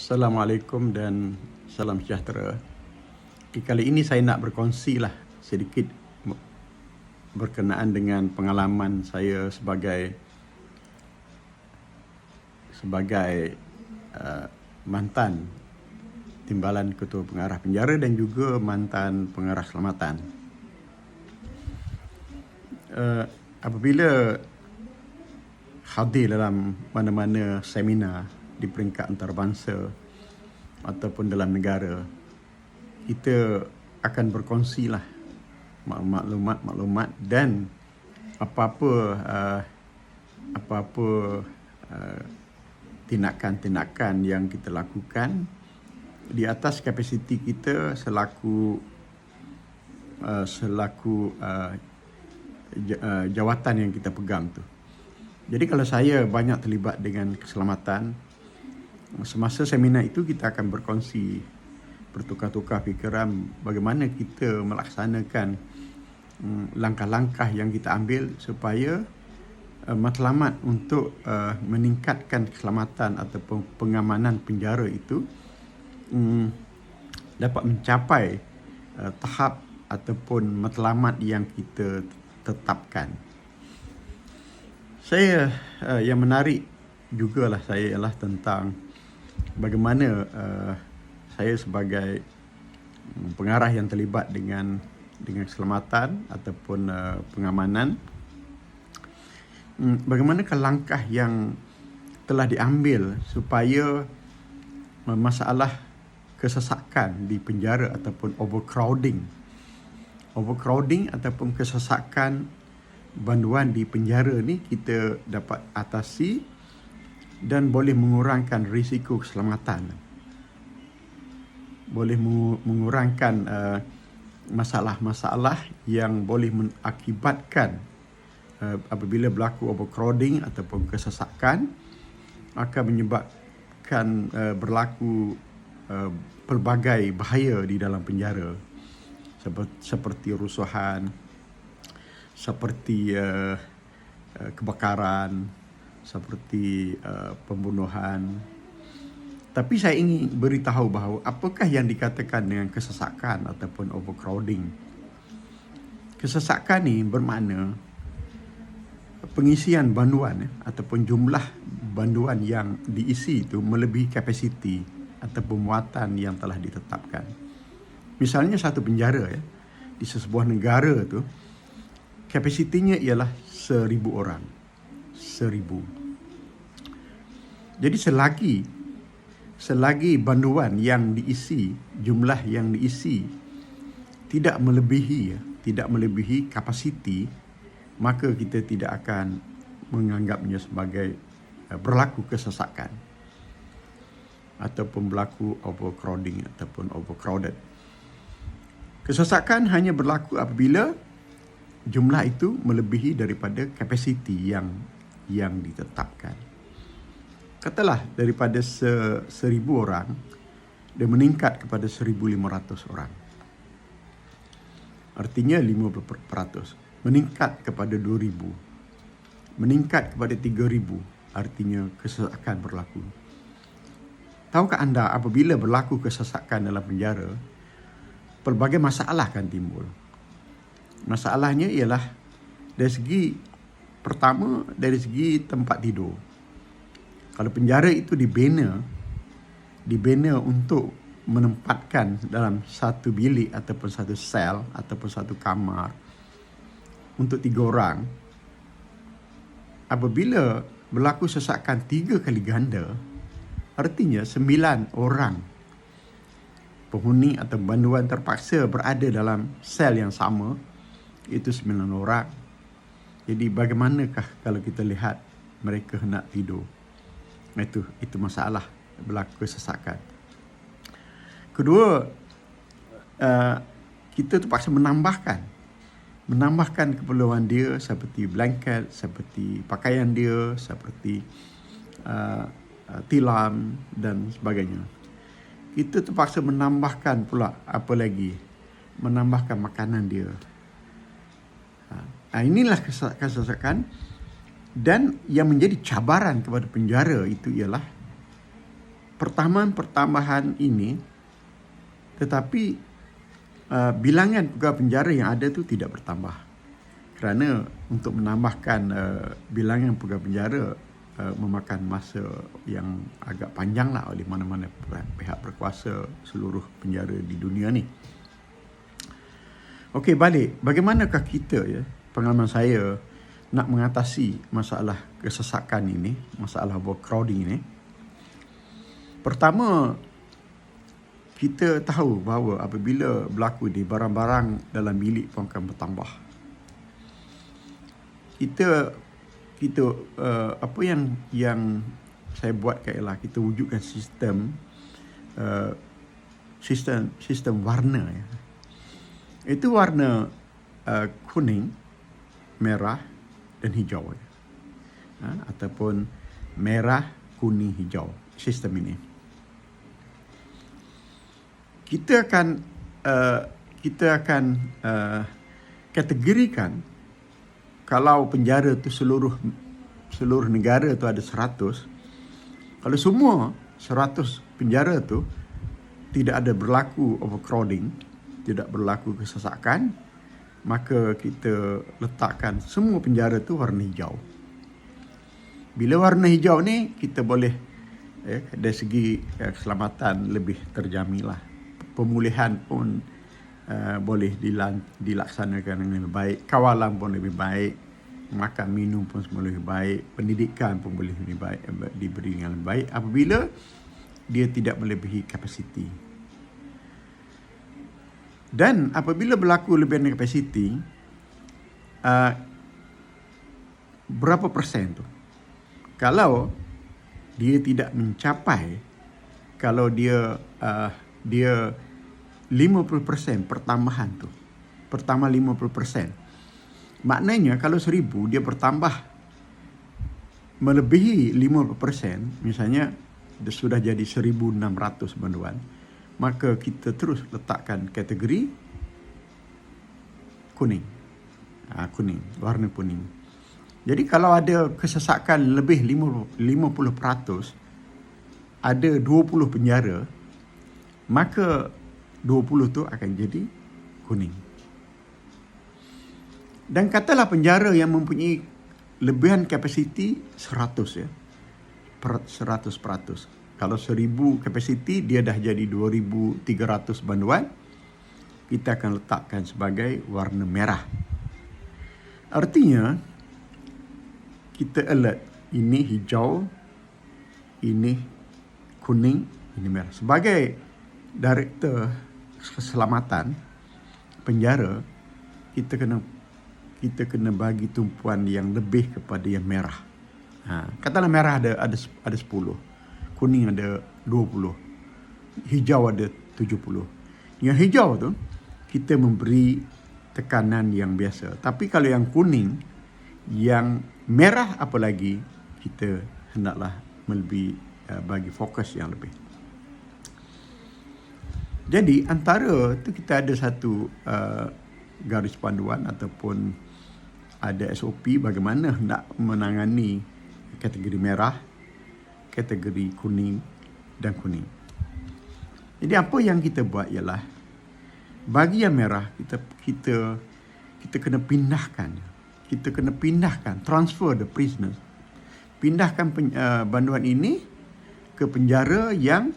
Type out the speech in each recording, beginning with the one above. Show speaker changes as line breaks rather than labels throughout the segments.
Assalamualaikum dan salam sejahtera. Kali ini saya nak berkongsi sedikit berkenaan dengan pengalaman saya sebagai mantan timbalan ketua pengarah penjara dan juga mantan pengarah selamatan. Apabila hadir dalam mana-mana seminar di peringkat antarabangsa ataupun dalam negara, kita akan berkongsi maklumat dan apa-apa tindakan-tindakan yang kita lakukan di atas kapasiti kita selaku jawatan yang kita pegang tu. Jadi kalau saya banyak terlibat dengan keselamatan, semasa seminar itu kita akan berkongsi, bertukar-tukar fikiran bagaimana kita melaksanakan langkah-langkah yang kita ambil supaya matlamat untuk meningkatkan keselamatan ataupun pengamanan penjara itu dapat mencapai tahap ataupun matlamat yang kita tetapkan. Saya yang menarik jugalah saya ialah tentang bagaimana saya sebagai pengarah yang terlibat dengan keselamatan ataupun pengamanan, bagaimanakah langkah yang telah diambil supaya masalah kesesakan di penjara ataupun overcrowding ataupun kesesakan banduan di penjara ni kita dapat atasi dan boleh mengurangkan risiko keselamatan, boleh mengurangkan masalah-masalah yang boleh mengakibatkan apabila berlaku overcrowding ataupun kesesakan akan menyebabkan berlaku pelbagai bahaya di dalam penjara seperti rusuhan, seperti kebakaran, seperti pembunuhan. Tapi saya ingin beritahu bahawa apakah yang dikatakan dengan kesesakan ataupun overcrowding. Kesesakan ni bermakna pengisian banduan ataupun jumlah banduan yang diisi itu melebihi kapasiti ataupun muatan yang telah ditetapkan. Misalnya satu penjara di sebuah negara tu kapasitinya ialah 1,000 orang. 1,000. Jadi selagi banduan yang diisi, jumlah yang diisi tidak melebihi kapasiti, maka kita tidak akan menganggapnya sebagai berlaku kesesakan ataupun berlaku overcrowding ataupun overcrowded. Kesesakan hanya berlaku apabila jumlah itu melebihi daripada kapasiti yang ditetapkan. Katalah daripada 1,000 orang, dia meningkat kepada 1,500 orang. Artinya 50%. Meningkat kepada 2,000. Meningkat kepada 3,000. Artinya kesesakan berlaku. Tahukah anda apabila berlaku kesesakan dalam penjara, pelbagai masalah akan timbul. Masalahnya ialah dari segi tempat tidur. Kalau penjara itu dibina untuk menempatkan dalam satu bilik ataupun satu sel ataupun satu kamar untuk 3 orang, apabila berlaku sesakan 3 kali ganda, artinya 9 orang penghuni atau banduan terpaksa berada dalam sel yang sama, itu 9 orang. Jadi bagaimanakah kalau kita lihat mereka hendak tidur? Itu masalah berlaku kesesakan. Kedua, kita terpaksa menambahkan keperluan dia seperti blanket, seperti pakaian dia, seperti tilam dan sebagainya. Kita terpaksa menambahkan pula menambahkan makanan dia. Inilah kesesakan. Dan yang menjadi cabaran kepada penjara itu ialah pertambahan ini, tetapi bilangan pegawai penjara yang ada tu tidak bertambah. Kerana untuk menambahkan bilangan pegawai penjara memakan masa yang agak panjang lah oleh mana-mana pihak berkuasa seluruh penjara di dunia ni. Okey, balik. Bagaimanakah kita, pengalaman saya, nak mengatasi masalah kesesakan ini, masalah overcrowding ini? Pertama, kita tahu bahawa apabila berlaku di barang-barang dalam bilik pun akan bertambah. Apa yang saya buatkan ialah kita wujudkan sistem warna. Itu warna kuning, merah dan hijau. Ataupun merah, kuning, hijau. Sistem ini. Kita akan kategorikan kalau penjara tu seluruh negara tu ada 100. Kalau semua 100 penjara tu tidak ada berlaku overcrowding, tidak berlaku kesesakan, maka kita letakkan semua penjara tu warna hijau. Bila warna hijau ni, kita boleh dari segi keselamatan lebih terjaminlah. Pemulihan pun boleh dilaksanakan dengan lebih baik, kawalan pun lebih baik, makan minum pun semua lebih baik, pendidikan pun boleh lebih baik, diberi dengan lebih baik apabila dia tidak melebihi kapasiti. Dan apabila berlaku lebihan kapasiti, berapa persen tu? Kalau dia tidak mencapai, kalau dia 50% pertambahan tu, pertama 50%. Maknanya kalau 1000 dia bertambah melebihi 50%, misalnya dia sudah jadi 1600 banduan, maka kita terus letakkan kategori kuning. Kuning, warna kuning. Jadi kalau ada kesesakan lebih 50%, ada 20 penjara, maka 20 tu akan jadi kuning. Dan katalah penjara yang mempunyai lebihan kapasiti 100 100%. Kalau 1000 kapasiti, dia dah jadi 2300 banduan, kita akan letakkan sebagai warna merah. Artinya kita alert, ini hijau, ini kuning, ini merah. Sebagai Direktur Keselamatan Penjara, kita kena bagi tumpuan yang lebih kepada yang merah. Katalah merah ada 10, kuning ada 20, hijau ada 70. Yang hijau tu kita memberi tekanan yang biasa. Tapi kalau yang kuning, yang merah apalagi, kita hendaklah bagi fokus yang lebih. Jadi antara tu kita ada satu garis panduan ataupun ada SOP bagaimana nak menangani kategori merah, kategori kuning dan kuning. Jadi apa yang kita buat ialah bagi yang merah kita kena pindahkan. Kita kena pindahkan, transfer the prisoners. Pindahkan banduan ini ke penjara yang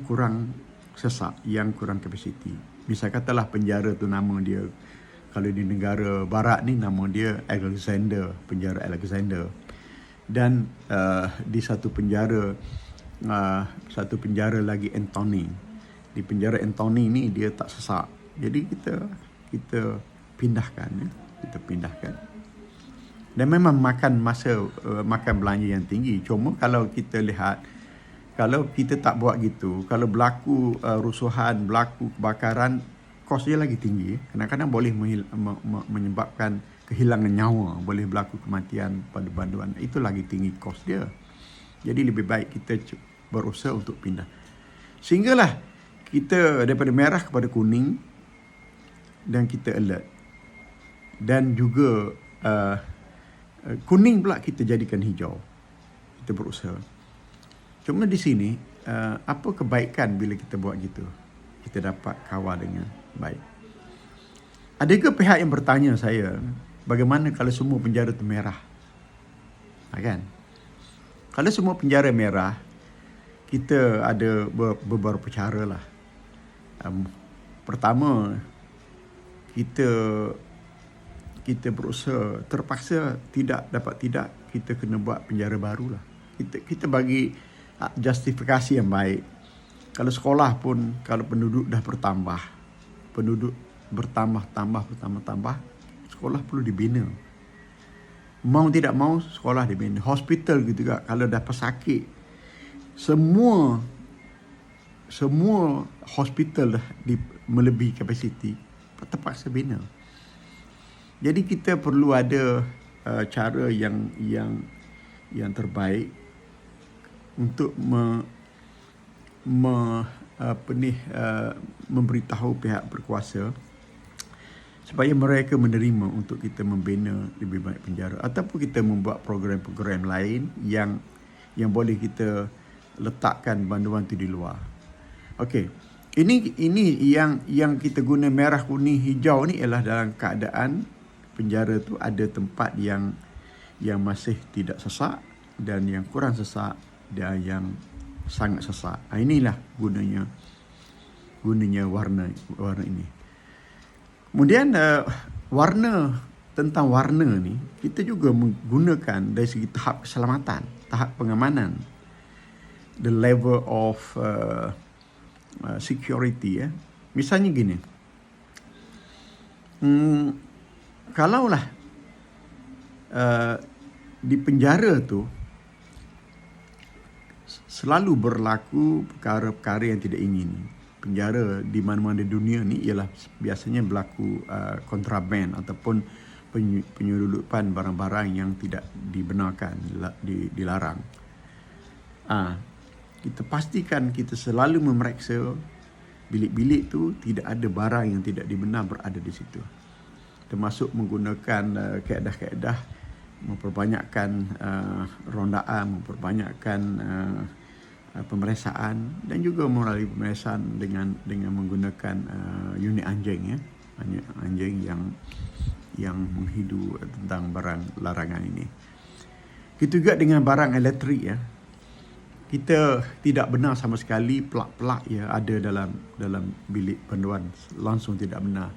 kurang sesak, yang kurang kapasiti. Misal katalah penjara tu nama dia, kalau di negara barat ni nama dia Alexander, penjara Alexander. Dan di satu penjara lagi Anthony. Di penjara Anthony ni dia tak sesak. Jadi kita pindahkan, kita pindahkan. Dan memang makan belanja yang tinggi. Cuma kalau kita lihat, kalau kita tak buat gitu, kalau berlaku rusuhan, berlaku kebakaran, kos dia lagi tinggi. Kadang-kadang boleh menyebabkan kehilangan nyawa, boleh berlaku kematian pada banduan. Itu lagi tinggi kos dia. Jadi lebih baik kita berusaha untuk pindah. Sehinggalah kita daripada merah kepada kuning dan kita alert. Dan juga kuning pula kita jadikan hijau. Kita berusaha. Cuma di sini, apa kebaikan bila kita buat gitu? Kita dapat kawal dengan baik. Ada ke pihak yang bertanya saya, bagaimana kalau semua penjara itu merah? Kan? Kalau semua penjara merah, kita ada beberapa cara lah. Pertama, kita berusaha, terpaksa tidak, kita kena buat penjara baru lah. Kita bagi justifikasi yang baik. Kalau sekolah pun, kalau penduduk dah bertambah, penduduk bertambah, sekolah perlu dibina. Mau tidak mau, sekolah dibina. Hospital gitu juga, kalau dah pesakit, semua hospital dah melebihi kapasiti, terpaksa bina. Jadi kita perlu ada cara yang terbaik untuk memberitahu pihak berkuasa supaya mereka menerima untuk kita membina lebih baik penjara, ataupun kita membuat program-program lain yang boleh kita letakkan banduan itu di luar. Okey. Ini yang kita guna merah, kuning, hijau ni ialah dalam keadaan penjara tu ada tempat yang masih tidak sesak dan yang kurang sesak dan yang sangat sesak. Inilah gunanya warna ini. Kemudian tentang warna ni, kita juga menggunakan dari segi tahap keselamatan, tahap pengamanan, the level of security. Misalnya gini, kalaulah di penjara tu selalu berlaku perkara-perkara yang tidak ingin. Penjara di mana-mana di dunia ni ialah biasanya berlaku kontraban ataupun penyelundupan barang-barang yang tidak dibenarkan, dilarang. Kita pastikan kita selalu memeriksa bilik-bilik tu tidak ada barang yang tidak dibenar berada di situ. Termasuk menggunakan kaedah-kaedah, memperbanyakkan rondaan, memperbanyakkan pemeriksaan, dan juga melalui pemeriksaan dengan menggunakan unit anjing, anjing yang menghidu tentang barang larangan ini. Itu juga dengan barang elektrik. Kita tidak benar sama sekali plak-plak ada dalam bilik panduan, langsung tidak benar.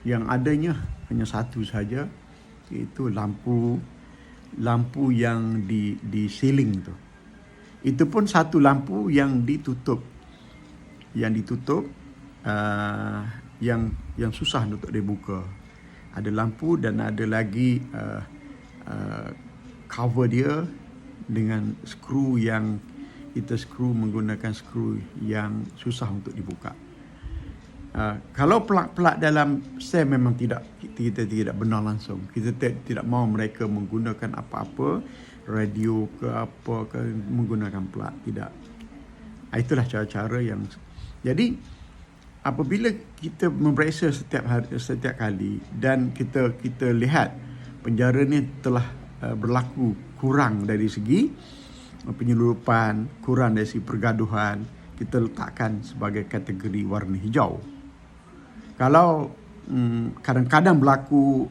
Yang adanya hanya satu saja, iaitu lampu yang di ceiling tu. Itu pun satu lampu yang ditutup, yang susah untuk dibuka. Ada lampu dan ada lagi cover dia dengan skru yang kita menggunakan skru yang susah untuk dibuka. Kalau pelak-pelak dalam sel memang kita tidak benar langsung. Kita tidak mahu mereka menggunakan apa-apa, radio ke apa ke, menggunakan pelak. Tidak. Itulah cara-cara yang... Jadi, apabila kita memeriksa setiap kali dan kita lihat penjara ni telah berlaku kurang dari segi penyelundupan, kurang dari segi pergaduhan, kita letakkan sebagai kategori warna hijau. Kalau kadang-kadang berlaku,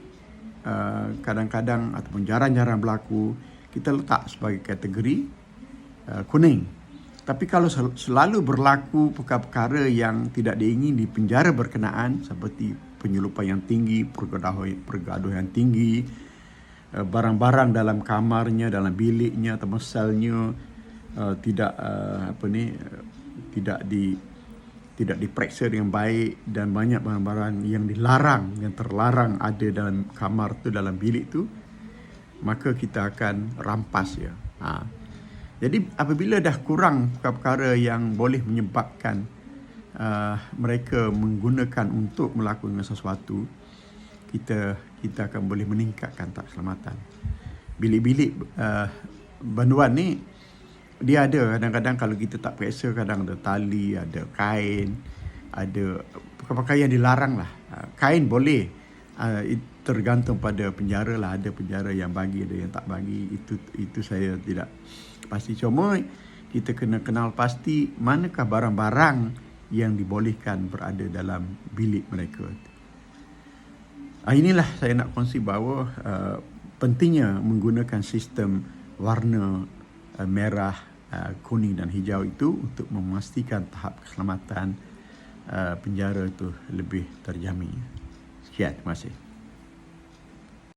kadang-kadang ataupun jarang-jarang berlaku, kita letak sebagai kategori kuning. Tapi kalau selalu berlaku perkara-perkara yang tidak diingini di penjara berkenaan, seperti penyelundupan yang tinggi, pergaduhan yang tinggi, barang-barang dalam kamarnya, dalam biliknya atau selnya tidak diperiksa dengan baik, dan banyak barang-barang yang dilarang, yang terlarang ada dalam kamar tu, dalam bilik tu, maka kita akan rampas . Jadi apabila dah kurang perkara yang boleh menyebabkan mereka menggunakan untuk melakukan sesuatu, kita akan boleh meningkatkan tahap keselamatan. Bilik-bilik banduan ni, dia ada kadang-kadang kalau kita tak periksa, kadang ada tali, ada kain, ada pakaian dilarang lah. Kain boleh, tergantung pada penjara lah. Ada penjara yang bagi, ada yang tak bagi. Itu saya tidak pasti. Cuma kita kena kenal pasti manakah barang-barang yang dibolehkan berada dalam bilik mereka. Inilah saya nak kongsi bahawa pentingnya menggunakan sistem warna merah, kuning dan hijau itu untuk memastikan tahap keselamatan penjara itu lebih terjamin. Sekian, terima kasih.